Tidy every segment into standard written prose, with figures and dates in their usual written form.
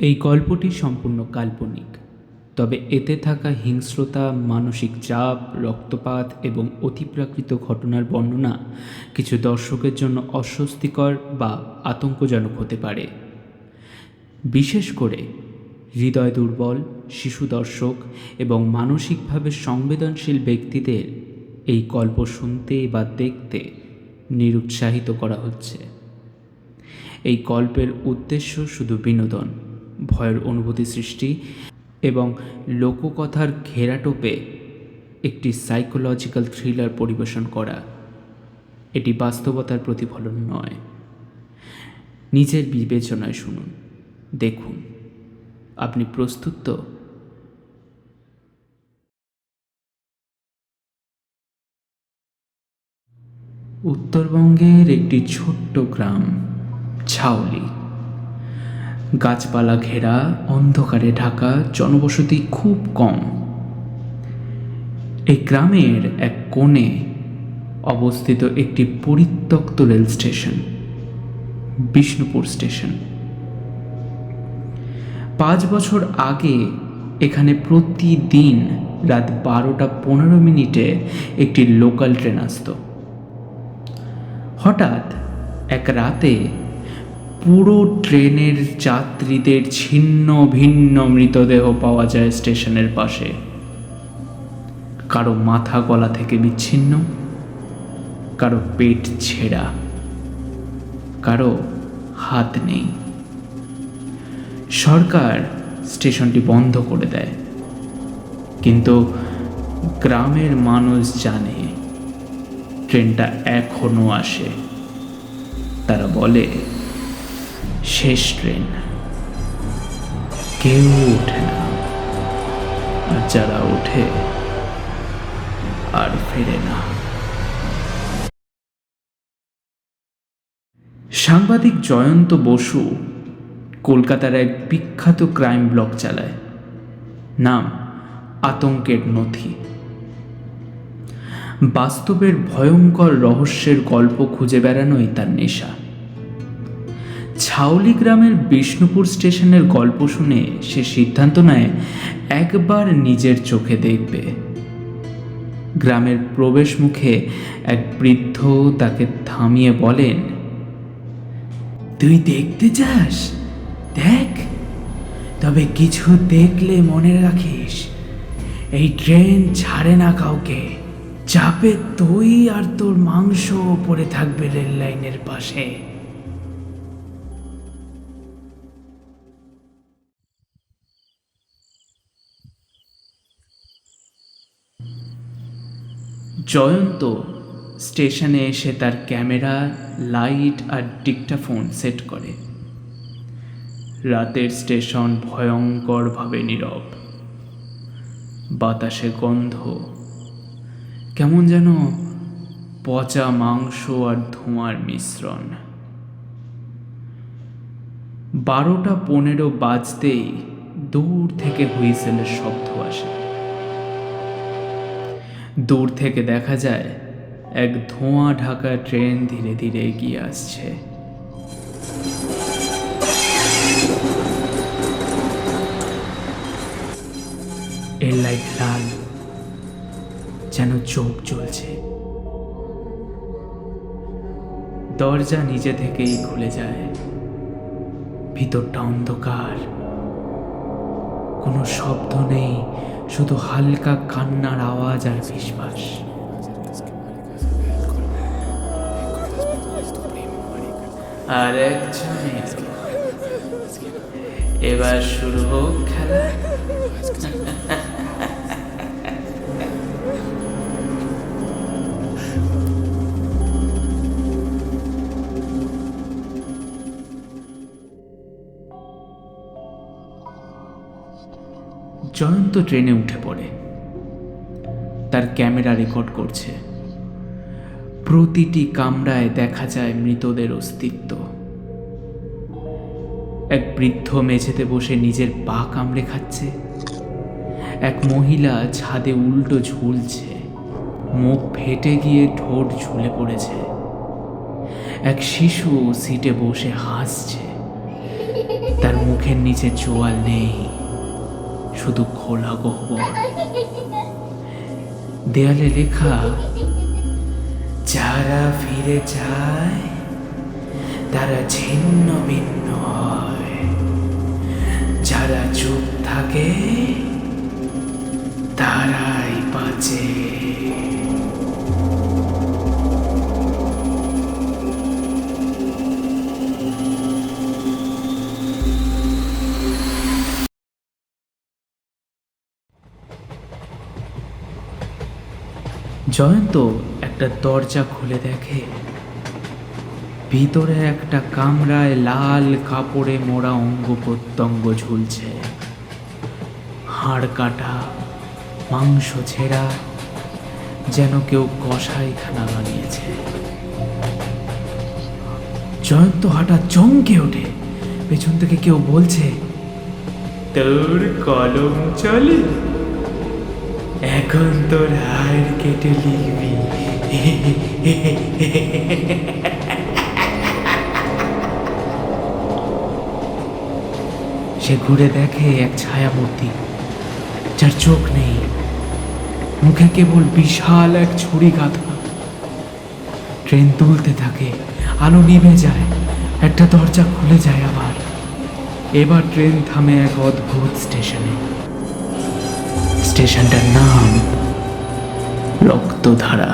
এই গল্পটি সম্পূর্ণ কাল্পনিক, তবে এতে থাকা হিংস্রতা, মানসিক চাপ, রক্তপাত এবং অতিপ্রাকৃত ঘটনার বর্ণনা কিছু দর্শকের জন্য অস্বস্তিকর বা আতঙ্কজনক হতে পারে। বিশেষ করে হৃদয় দুর্বল, শিশু দর্শক এবং মানসিকভাবে সংবেদনশীল ব্যক্তিদের এই গল্প শুনতে বা দেখতে নিরুৎসাহিত করা হচ্ছে। এই গল্পের উদ্দেশ্য শুধু বিনোদন, ভয়ের অনুভূতি সৃষ্টি এবং লোককথার ঘেরাটোপে একটি সাইকোলজিক্যাল থ্রিলার পরিবেশন করা। এটি বাস্তবতার প্রতিফলন নয়। নিজের বিবেচনায় শুনুন, দেখুন। আপনি প্রস্তুত তো? উত্তরবঙ্গের একটি ছোট্ট গ্রাম, ছাউলি। গাছপালা ঘেরা, অন্ধকারে ঢাকা, জনবসতি খুব কম। এই গ্রামের এক কোণে অবস্থিত একটি পরিত্যক্ত রেল স্টেশন, বিষ্ণুপুর স্টেশন। 5 বছর আগে এখানে প্রতিদিন রাত 12:15 একটি লোকাল ট্রেন আসত। হঠাৎ এক রাতে পুরো ট্রেনের যাত্রীদের ছিন্ন ভিন্ন মৃতদেহ পাওয়া যায় স্টেশনের পাশে। কারো মাথা গলা থেকে বিচ্ছিন্ন, কারো পেট ছেঁড়া, কারো হাত নেই। সরকার স্টেশনটি বন্ধ করে দেয়, কিন্তু গ্রামের মানুষ জানে ট্রেনটা এখনো আসে। তারা বলে, শেষ ট্রেন, কেউ ওঠে না, আর যারা ওঠে আর ফেরে না। সাংবাদিক জয়ন্ত বসু কলকাতার এক বিখ্যাত ক্রাইম ব্লগ চালায়, নাম আতঙ্কের নথি। বাস্তবের ভয়ঙ্কর রহস্যের গল্প খুঁজে বেড়ানোই তার নেশা। ছাউলি গ্রামের বিষ্ণুপুর স্টেশনের গল্প শুনে সে সিদ্ধান্ত নেয় একবার নিজের চোখে দেখবে। গ্রামের প্রবেশ মুখে এক বৃদ্ধ তাকে থামিয়ে বলেন, তুই দেখতে চাস? দেখ, তবে কিছু দেখলে মনে রাখিস, এই ট্রেন ছাড়ে না কাউকে। চাপে তুই আর তোর মাংস পড়ে থাকবে রেল লাইনের পাশে। জয়ন্ত স্টেশনে এসে তার ক্যামেরা, লাইট আর ডিক্টাফোন সেট করে। রাতের স্টেশন ভয়ঙ্করভাবে নীরব। বাতাসে গন্ধ, কেমন যেন পচা মাংস আর ধোঁয়ার মিশ্রণ। 12:15 বাজতেই দূর থেকে হুইসেলের শব্দ আসে। দূর থেকে দেখা যায় এক ধোঁয়া ঢাকা ট্রেন ধীরে ধীরে এগিয়ে আসছে। এর লাইট লাল, যেন চোখ জ্বলছে। দরজা নিজে থেকেই খুলে যায়। ভিতরটা অন্ধকার, কোনো শব্দ নেই, শুধু হালকা কান্নার আওয়াজ আর ফিসফাস। আর একজন এলো। এবার শুরু হোক খেলা। জয়ন্ত ট্রেনে উঠে পড়ে। তার ক্যামেরা রেকর্ড করছে। প্রতিটি কামরায় দেখা যায় মৃতদের অস্তিত্ব। এক বৃদ্ধ মেঝেতে বসে নিজের পা কামড়ে খাচ্ছে। এক মহিলা ছাদে উল্টো ঝুলছে, মুখ ফেটে গিয়ে ঠোঁট ঝুলে পড়েছে। এক শিশু সিটে বসে হাসছে, তার মুখের নিচে চোয়াল নেই, শুধু খোলা গহ্বর। দেয়ালে লেখা, যারা ফিরে যায় তারা ছিন্ন ভিন্ন হয়, যারা চুপ থাকে তারাই বাঁচে। জয়ন্ত একটা দরজা খুলে দেখে ভিতরে একটা কামরায় লাল কাপড়ে মোড়া অঙ্গ প্রত্যঙ্গ ঝুলছে, হাড় কাটা, মাংস ছেঁড়া, যেন কেউ কষাইখানা বানিয়েছে। জয়ন্ত হঠাৎ চমকে ওঠে, পেছন থেকে কেউ বলছে, তোর কলম চলে, এখন তোর হাড় কেটে লিখবি। সে ঘুরে দেখে এক ছায়ামূর্তি, যার চোখ নেই, মুখে কেবল বিশাল এক ছুরি গাঁথা। ট্রেন তুলতে থাকে, আলো নিভে যায়, একটা দরজা খুলে যায় আবার। এবার ট্রেন থামে এক অদ্ভুত স্টেশনে। স্টেশনটার নাম রক্তধারা।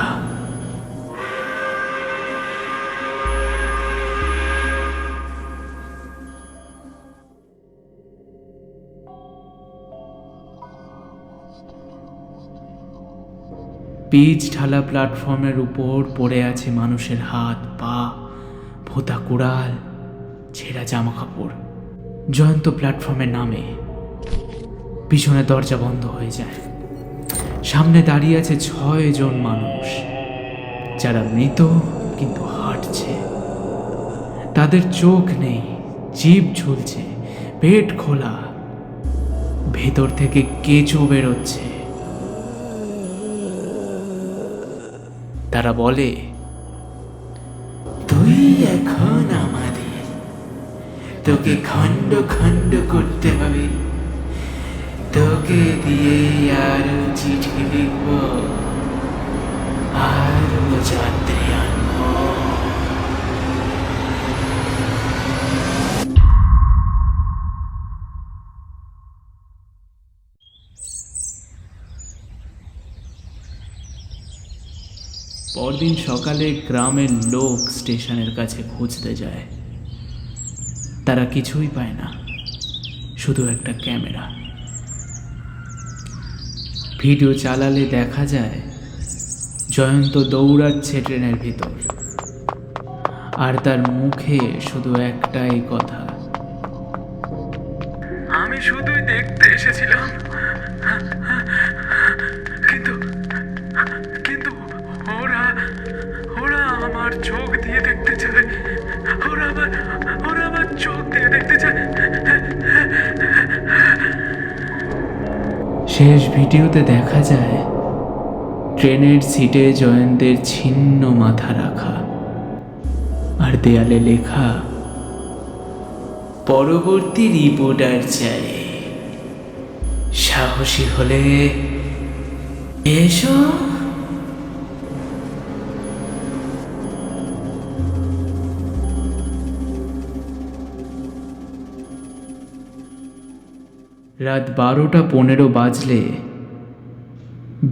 পিচ ঢালা প্ল্যাটফর্মের উপর পড়ে আছে মানুষের হাত পা, ভোঁতা কুড়াল, ছেঁড়া জামা কাপড়। জয়ন্ত প্ল্যাটফর্মে নামে, পিছনে দরজা বন্ধ হয়ে যায়। সামনে দাঁড়িয়ে আছে 6 জন মানুষ, যারা মৃত কিন্তু হাঁটছে। তাদের চোখ নেই, জিভ ঝুলছে, পেট খোলা, ভেতর থেকে কেঁচো বেরোচ্ছে। তারা বলে, তুই এখন আমাদের, তোকে খণ্ড খণ্ড করতে হবে, তোকে দিয়ে আরো চিঠি লিখব, আরো যাত্রী আনব। পরদিন সকালে গ্রামের লোক স্টেশনের কাছে খুঁজতে যায়। তারা কিছুই পায় না, শুধু একটা ক্যামেরা। ভিডিও চালালে দেখা যায় জয়ন্ত দৌড়াচ্ছে ট্রেনের ভিতর, আর তার মুখে শুধু একটাই কথা, আমি শুধুই দেখতে এসেছিলাম, কিন্তু কিন্তু ওরা ওরা আমার চোখ দিয়ে দেখতে চায়, ওরা আমার চোখ দিয়ে দেখতে চায়। শেষ ভিডিওতে দেখা যায় ট্রেনের সিটে জয়ন্তের ছিন্ন মাথা রাখা, আর দেয়ালে লেখা, পরবর্তী রিপোর্টার চাই, সাহসী হলে এসো। রাত 12:15 বাজলে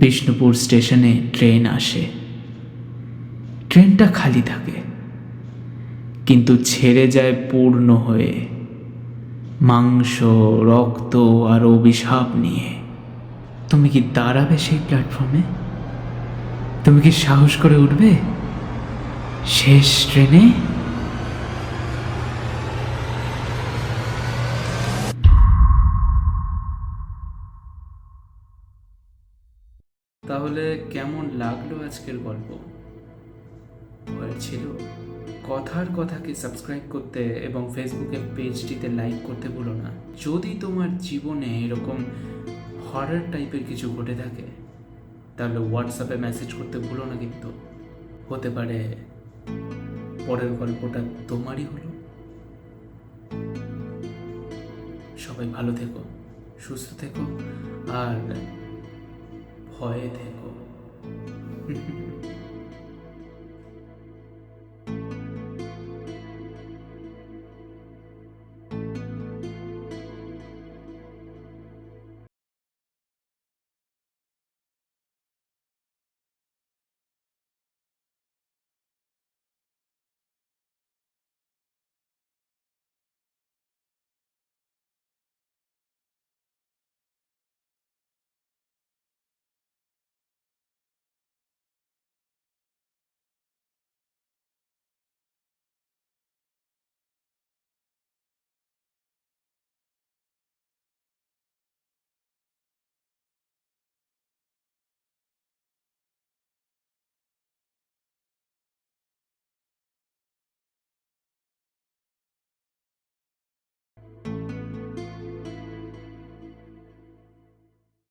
বিষ্ণুপুর স্টেশনে ট্রেন আসে। ট্রেনটা খালি থাকে, কিন্তু ছেড়ে যায় পূর্ণ হয়ে, মাংস, রক্ত আর অভিশাপ নিয়ে। তুমি কি দাঁড়াবে সেই প্ল্যাটফর্মে? তুমি কি সাহস করে উঠবে শেষ ট্রেনে? তাহলে কেমন লাগলো আজকের গল্প? ভয় ছিল? কথার কথাকে সাবস্ক্রাইব করতে এবং ফেসবুকের পেজটিতে লাইক করতে ভুলো না। যদি তোমার জীবনে এরকম হরর টাইপের কিছু ঘটে থাকে তাহলে হোয়াটসঅ্যাপে মেসেজ করতে ভুলো না, কিন্তু হতে পারে পরের গল্পটা তোমারই হলো। সবাই ভালো থেকো, সুস্থ থেকো আর ভয়ে থেকো।